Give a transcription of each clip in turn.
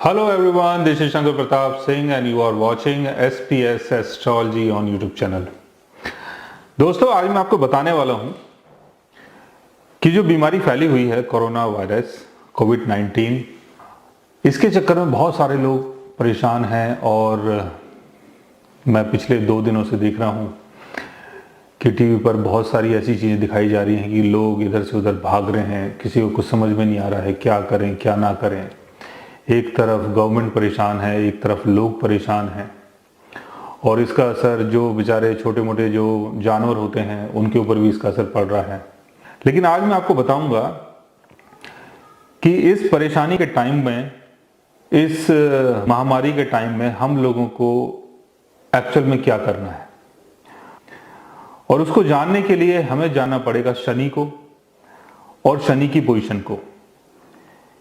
Hello everyone, this is Shankar Pratap Singh and you are watching SPS Astrology on YouTube channel। दोस्तों, आज मैं आपको बताने वाला हूं कि जो बीमारी फैली हुई है कोरोना वायरस कोविड-19, इसके चक्कर में बहुत सारे लोग परेशान हैं और मैं पिछले 2 दिनों से देख रहा हूं कि टीवी पर बहुत सारी ऐसी चीज़ें दिखाई जा रही हैं कि लोग इधर से उधर भाग रहे हैं, किसी को कुछ समझ में नहीं आ रहा है क्या करें क्या ना करें। एक तरफ गवर्नमेंट परेशान है, एक तरफ लोग परेशान हैं और इसका असर जो बेचारे छोटे मोटे जो जानवर होते हैं उनके ऊपर भी इसका असर पड़ रहा है। लेकिन आज मैं आपको बताऊंगा कि इस परेशानी के टाइम में, इस महामारी के टाइम में हम लोगों को एक्चुअल में क्या करना है, और उसको जानने के लिए हमें जानना पड़ेगा शनि को और शनि की पोजीशन को,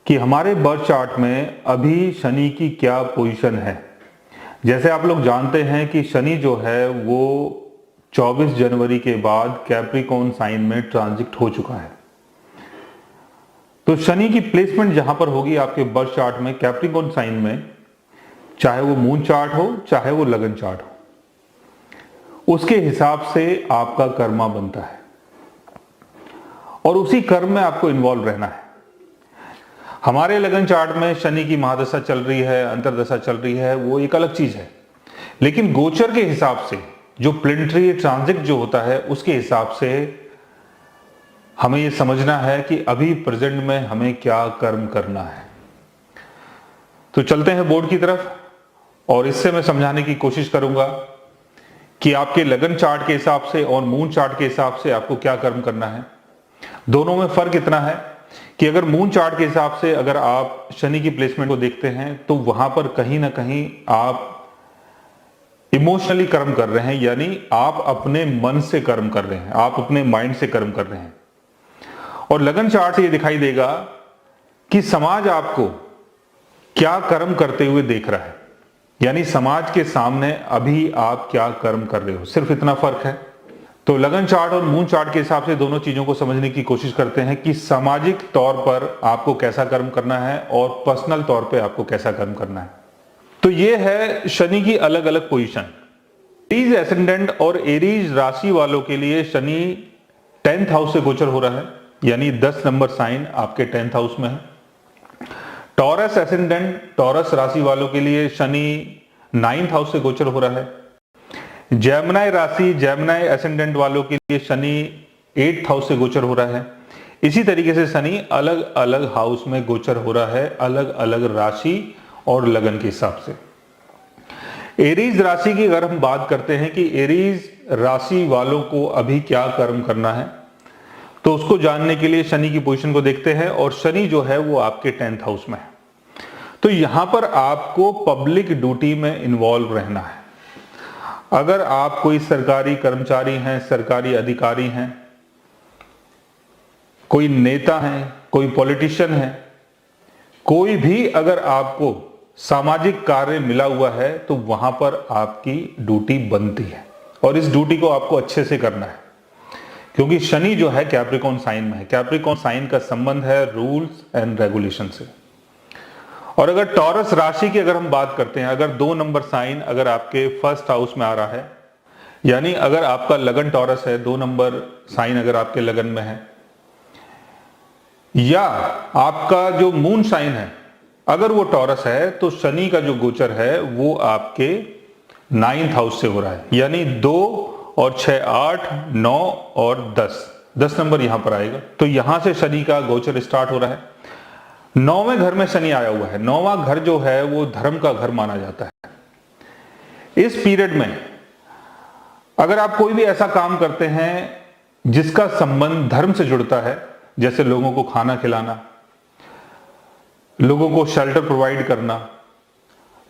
कि हमारे बर्थ चार्ट में अभी शनि की क्या पोजीशन है। जैसे आप लोग जानते हैं कि शनि जो है वो 24 जनवरी के बाद कैप्रिकॉर्न साइन में ट्रांजिट हो चुका है। तो शनि की प्लेसमेंट जहां पर होगी आपके बर्थ चार्ट में कैप्रिकॉर्न साइन में, चाहे वो मून चार्ट हो चाहे वो लगन चार्ट हो, उसके हिसाब से आपका कर्मा बनता है और उसी कर्म में आपको इन्वॉल्व रहना है। हमारे लगन चार्ट में शनि की महादशा चल रही है, अंतरदशा चल रही है, वो एक अलग चीज है। लेकिन गोचर के हिसाब से जो प्लेनेटरी ट्रांजिट जो होता है उसके हिसाब से हमें ये समझना है कि अभी प्रेजेंट में हमें क्या कर्म करना है। तो चलते हैं बोर्ड की तरफ और इससे मैं समझाने की कोशिश करूंगा कि आपके लगन चार्ट के हिसाब से और मून चार्ट के हिसाब से आपको क्या कर्म करना है। दोनों में फर्क इतना है कि अगर मून चार्ट के हिसाब से अगर आप शनि की प्लेसमेंट को देखते हैं तो वहां पर कहीं ना कहीं आप इमोशनली कर्म कर रहे हैं, यानी आप अपने मन से कर्म कर रहे हैं, आप अपने माइंड से कर्म कर रहे हैं। और लगन चार्ट से ये दिखाई देगा कि समाज आपको क्या कर्म करते हुए देख रहा है, यानी समाज के सामने अभी आप क्या कर्म कर रहे हो, सिर्फ इतना फर्क है। तो लगन चार्ट और मून चार्ट के हिसाब से दोनों चीजों को समझने की कोशिश करते हैं कि सामाजिक तौर पर आपको कैसा कर्म करना है और पर्सनल तौर पे आपको कैसा कर्म करना है। तो ये है शनि की अलग अलग पोजीशन। एरीज एसेंडेंट और एरीज राशि वालों के लिए शनि 10th हाउस से गोचर हो रहा है, यानी 10 नंबर साइन आपके 10th हाउस में है। टॉरस एसेंडेंट, टॉरस राशि वालों के लिए शनि 9th हाउस से गोचर हो रहा है। जेमिनी राशि, जेमिनी एसेंडेंट वालों के लिए शनि 8th हाउस से गोचर हो रहा है। इसी तरीके से शनि अलग अलग हाउस में गोचर हो रहा है, अलग अलग राशि और लगन के हिसाब से। एरीज राशि की अगर हम बात करते हैं कि एरीज राशि वालों को अभी क्या कर्म करना है, तो उसको जानने के लिए शनि की पोजीशन को देखते हैं और शनि जो है वो आपके 10th हाउस में है। तो यहां पर आपको पब्लिक ड्यूटी में इन्वॉल्व रहना है। अगर आप कोई सरकारी कर्मचारी हैं, सरकारी अधिकारी हैं, कोई नेता हैं, कोई पॉलिटिशियन है, कोई भी अगर आपको सामाजिक कार्य मिला हुआ है तो वहां पर आपकी ड्यूटी बनती है और इस ड्यूटी को आपको अच्छे से करना है, क्योंकि शनि जो है कैप्रिकॉर्न साइन में है। कैप्रिकॉर्न साइन का संबंध है रूल्स एंड रेगुलेशन से। और अगर टॉरस राशि की अगर हम बात करते हैं, अगर 2 नंबर साइन अगर आपके 1st हाउस में आ रहा है, यानी अगर आपका लगन टॉरस है, 2 नंबर साइन अगर आपके लगन में है, या आपका जो मून साइन है अगर वो टॉरस है, तो शनि का जो गोचर है वो आपके 9th हाउस से हो रहा है, यानी 2 और 6 8 9 और 10 नंबर यहां पर आएगा। तो यहां से शनि का गोचर स्टार्ट हो रहा है। 9वें घर में शनि आया हुआ है। 9वां घर जो है वो धर्म का घर माना जाता है। इस पीरियड में अगर आप कोई भी ऐसा काम करते हैं जिसका संबंध धर्म से जुड़ता है, जैसे लोगों को खाना खिलाना, लोगों को शेल्टर प्रोवाइड करना,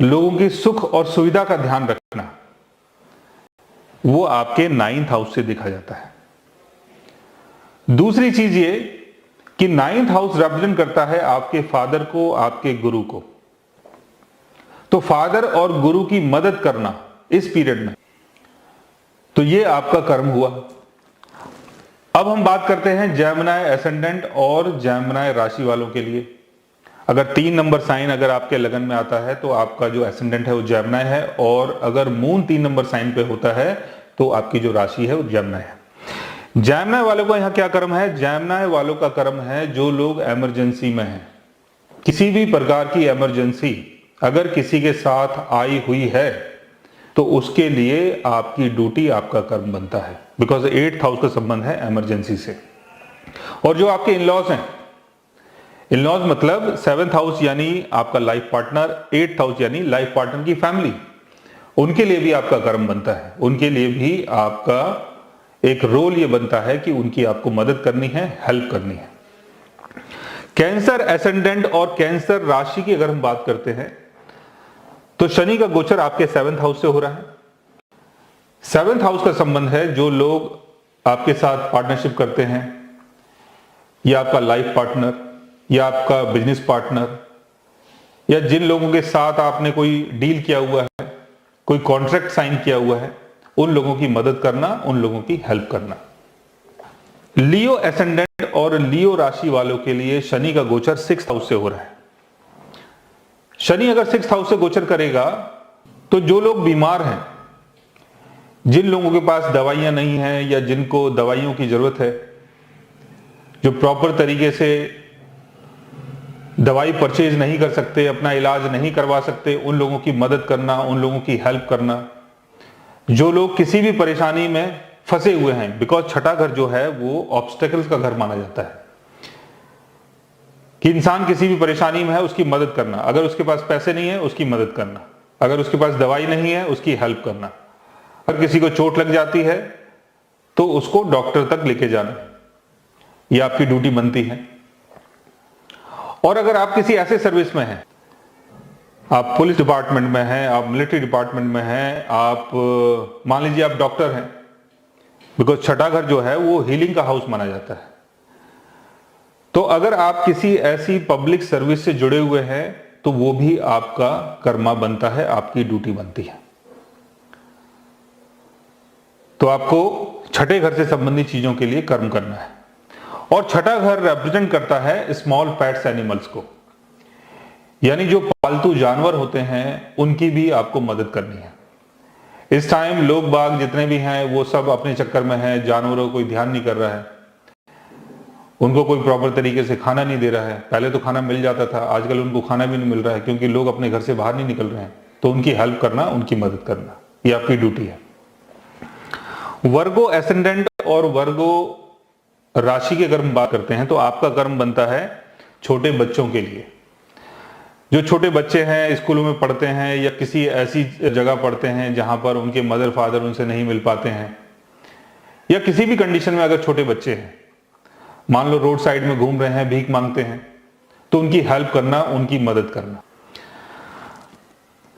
लोगों की सुख और सुविधा का ध्यान रखना, वो आपके 9th हाउस से देखा जाता है। दूसरी चीज ये कि 9th हाउस रिप्रेजेंट करता है आपके फादर को, आपके गुरु को। तो फादर और गुरु की मदद करना इस पीरियड में, तो ये आपका कर्म हुआ। अब हम बात करते हैं जेमिनी एसेंडेंट और जेमिनी राशि वालों के लिए। अगर 3 नंबर साइन अगर आपके लगन में आता है तो आपका जो एसेंडेंट है वो जेमिनी है, और अगर मून 3 नंबर साइन पे होता है तो आपकी जो राशि है वो जेमिनी है। जेमिनी वालों का यहाँ क्या कर्म है? जेमिनी वालों का कर्म है जो लोग इमरजेंसी में हैं, किसी भी प्रकार की इमरजेंसी अगर किसी के साथ आई हुई है तो उसके लिए आपकी ड्यूटी, आपका कर्म बनता है, बिकॉज 8th हाउस का संबंध है इमरजेंसी से। और जो आपके इन-लॉज हैं, इन-लॉज मतलब 7th हाउस यानी आपका लाइफ पार्टनर, 8th हाउस यानी लाइफ पार्टनर की फैमिली, उनके लिए भी आपका कर्म बनता है, उनके लिए भी आपका एक रोल ये बनता है कि उनकी आपको मदद करनी है, हेल्प करनी है। कैंसर एसेंडेंट और कैंसर राशि की अगर हम बात करते हैं तो शनि का गोचर आपके 7th हाउस से हो रहा है। 7th हाउस का संबंध है जो लोग आपके साथ पार्टनरशिप करते हैं, या आपका लाइफ पार्टनर, या आपका बिजनेस पार्टनर, या जिन लोगों के साथ आपने कोई डील किया हुआ है, कोई कॉन्ट्रैक्ट साइन किया हुआ है, उन लोगों की मदद करना, उन लोगों की हेल्प करना। लियो एसेंडेंट और लियो राशि वालों के लिए शनि का गोचर 6th हाउस से हो रहा है। शनि अगर 6th हाउस से गोचर करेगा तो जो लोग बीमार हैं, जिन लोगों के पास दवाइयां नहीं हैं या जिनको दवाइयों की जरूरत है, जो प्रॉपर तरीके से दवाई परचेज नहीं कर सकते, अपना इलाज नहीं करवा सकते, उन लोगों की मदद करना, उन लोगों की हेल्प करना। जो लोग किसी भी परेशानी में फंसे हुए हैं, बिकॉज छठा घर जो है वो ऑब्स्टेकल्स का घर माना जाता है, कि इंसान किसी भी परेशानी में है उसकी मदद करना, अगर उसके पास पैसे नहीं है उसकी मदद करना, अगर उसके पास दवाई नहीं है उसकी हेल्प करना, अगर किसी को चोट लग जाती है तो उसको डॉक्टर तक लेके जाना, ये आपकी ड्यूटी बनती है। और अगर आप किसी ऐसे सर्विस में हैं, आप पुलिस डिपार्टमेंट में हैं, आप मिलिट्री डिपार्टमेंट में हैं, आप मान लीजिए आप डॉक्टर हैं, बिकॉज छठा घर जो है वो हीलिंग का हाउस माना जाता है, तो अगर आप किसी ऐसी पब्लिक सर्विस से जुड़े हुए हैं तो वो भी आपका कर्मा बनता है, आपकी ड्यूटी बनती है। तो आपको छठे घर से संबंधित चीजों के लिए कर्म करना है। और छठा घर रिप्रेजेंट करता है स्मॉल पेट्स एनिमल्स को, यानी जो पालतू जानवर होते हैं उनकी भी आपको मदद करनी है। इस टाइम लोग बाग जितने भी हैं वो सब अपने चक्कर में हैं, जानवरों को कोई ध्यान नहीं कर रहा है, उनको कोई प्रॉपर तरीके से खाना नहीं दे रहा है। पहले तो खाना मिल जाता था, आजकल उनको खाना भी नहीं मिल रहा है क्योंकि लोग अपने घर से बाहर नहीं निकल रहे हैं। तो उनकी हेल्प करना, उनकी मदद करना, ये आपकी ड्यूटी है। वर्गो एसेंडेंट और वर्गो राशि के अगर हम बात करते हैं तो आपका कर्म बनता है छोटे बच्चों के लिए। जो छोटे बच्चे हैं, स्कूलों में पढ़ते हैं या किसी ऐसी जगह पढ़ते हैं जहां पर उनके मदर फादर उनसे नहीं मिल पाते हैं, या किसी भी कंडीशन में अगर छोटे बच्चे हैं, मान लो रोड साइड में घूम रहे हैं, भीख मांगते हैं, तो उनकी हेल्प करना, उनकी मदद करना।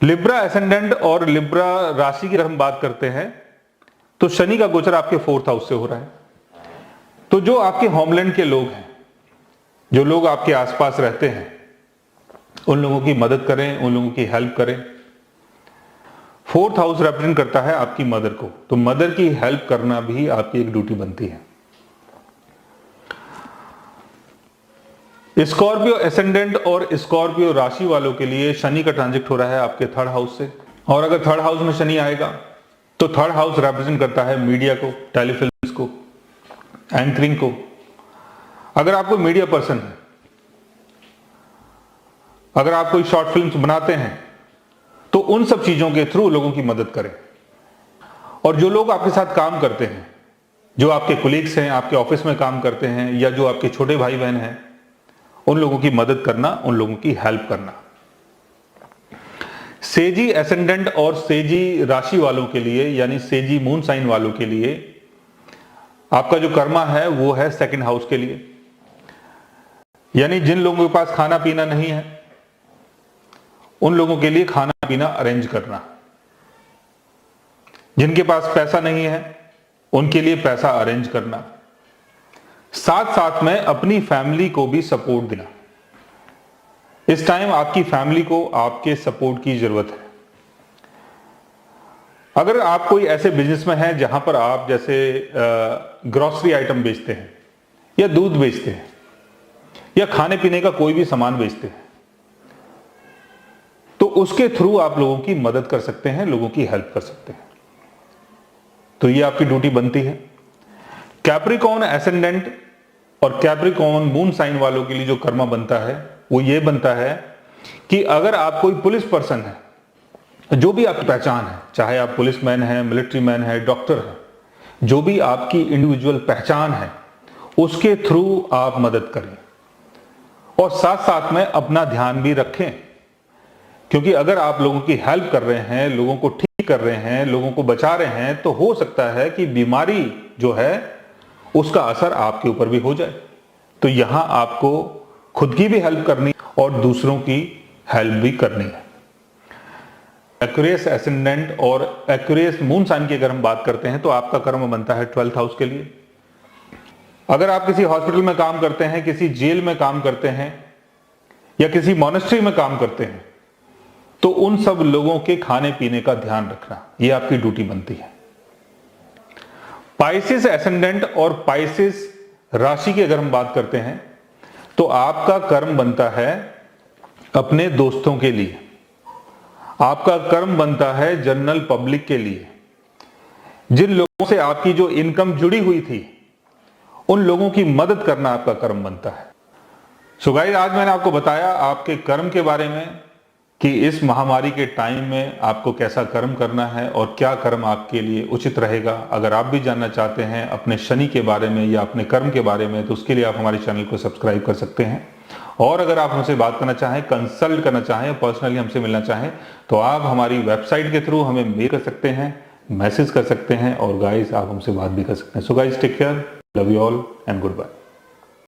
लिब्रा एसेंडेंट और लिब्रा राशि की अगर हम बात करते हैं तो शनि का गोचर आपके 4th हाउस से हो रहा है। तो जो आपके होमलैंड के लोग हैं, जो लोग आपके आसपास रहते हैं, उन लोगों की मदद करें, उन लोगों की हेल्प करें। 4th हाउस रिप्रेजेंट करता है आपकी मदर को, तो मदर की हेल्प करना भी आपकी एक ड्यूटी बनती है। स्कॉर्पियो एसेंडेंट और स्कॉर्पियो राशि वालों के लिए शनि का ट्रांजिट हो रहा है आपके 3rd हाउस से। और अगर 3rd हाउस में शनि आएगा तो 3rd हाउस रिप्रेजेंट करता है मीडिया को, टेलीफिल्म्स को, एंकरिंग को। अगर आप कोई मीडिया पर्सन है, अगर आप कोई शॉर्ट फिल्म्स बनाते हैं, तो उन सब चीजों के थ्रू लोगों की मदद करें। और जो लोग आपके साथ काम करते हैं, जो आपके कोलीग्स हैं, आपके ऑफिस में काम करते हैं, या जो आपके छोटे भाई बहन हैं, उन लोगों की मदद करना, उन लोगों की हेल्प करना। सेजी एसेंडेंट और सेजी राशि वालों के लिए, यानी सेजी मून साइन वालों के लिए आपका जो कर्मा है वो है 2nd हाउस के लिए। यानी जिन लोगों के पास खाना पीना नहीं है, उन लोगों के लिए खाना पीना अरेंज करना। जिनके पास पैसा नहीं है उनके लिए पैसा अरेंज करना। साथ साथ में अपनी फैमिली को भी सपोर्ट देना। इस टाइम आपकी फैमिली को आपके सपोर्ट की जरूरत है। अगर आप कोई ऐसे बिजनेस में हैं जहां पर आप जैसे ग्रोसरी आइटम बेचते हैं, या दूध बेचते हैं, या खाने पीने का कोई भी सामान बेचते हैं, उसके थ्रू आप लोगों की मदद कर सकते हैं, लोगों की हेल्प कर सकते हैं। तो ये आपकी ड्यूटी बनती है। कैप्रिकॉर्न एसेंडेंट और कैप्रिकॉर्न मून साइन वालों के लिए जो कर्मा बनता है वो ये बनता है कि अगर आप कोई पुलिस पर्सन है, जो भी आपकी पहचान है, चाहे आप पुलिसमैन है, मिलिट्री मैन है, डॉक्टर है, जो भी आपकी इंडिविजुअल पहचान है, उसके थ्रू आप मदद करें और साथ साथ में अपना ध्यान भी रखें। क्योंकि अगर आप लोगों की हेल्प कर रहे हैं, लोगों को ठीक कर रहे हैं, लोगों को बचा रहे हैं, तो हो सकता है कि बीमारी जो है उसका असर आपके ऊपर भी हो जाए। तो यहां आपको खुद की भी हेल्प करनी और दूसरों की हेल्प भी करनी है। एक्वेरियस एसेंडेंट और एक्वेरियस मून साइन की अगर हम बात करते हैं तो आपका कर्म बनता है 12th हाउस के लिए। अगर आप किसी हॉस्पिटल में काम करते हैं, किसी जेल में काम करते हैं या किसी मॉनेस्ट्री में काम करते हैं, तो उन सब लोगों के खाने पीने का ध्यान रखना, यह आपकी ड्यूटी बनती है। पाइसिस एसेंडेंट और पाइसिस राशि की अगर हम बात करते हैं तो आपका कर्म बनता है अपने दोस्तों के लिए, आपका कर्म बनता है जनरल पब्लिक के लिए। जिन लोगों से आपकी जो इनकम जुड़ी हुई थी उन लोगों की मदद करना आपका कर्म बनता है। सो गाइस, आज मैंने आपको बताया आपके कर्म के बारे में कि इस महामारी के टाइम में आपको कैसा कर्म करना है और क्या कर्म आपके लिए उचित रहेगा। अगर आप भी जानना चाहते हैं अपने शनि के बारे में या अपने कर्म के बारे में, तो उसके लिए आप हमारे चैनल को सब्सक्राइब कर सकते हैं। और अगर आप हमसे बात करना चाहें, कंसल्ट करना चाहें, पर्सनली हमसे मिलना चाहें, तो आप हमारी वेबसाइट के थ्रू हमें मेल कर सकते हैं, मैसेज कर सकते हैं और गाइस आप हमसे बात भी कर सकते हैं। So guys, take care, love you all and good bye.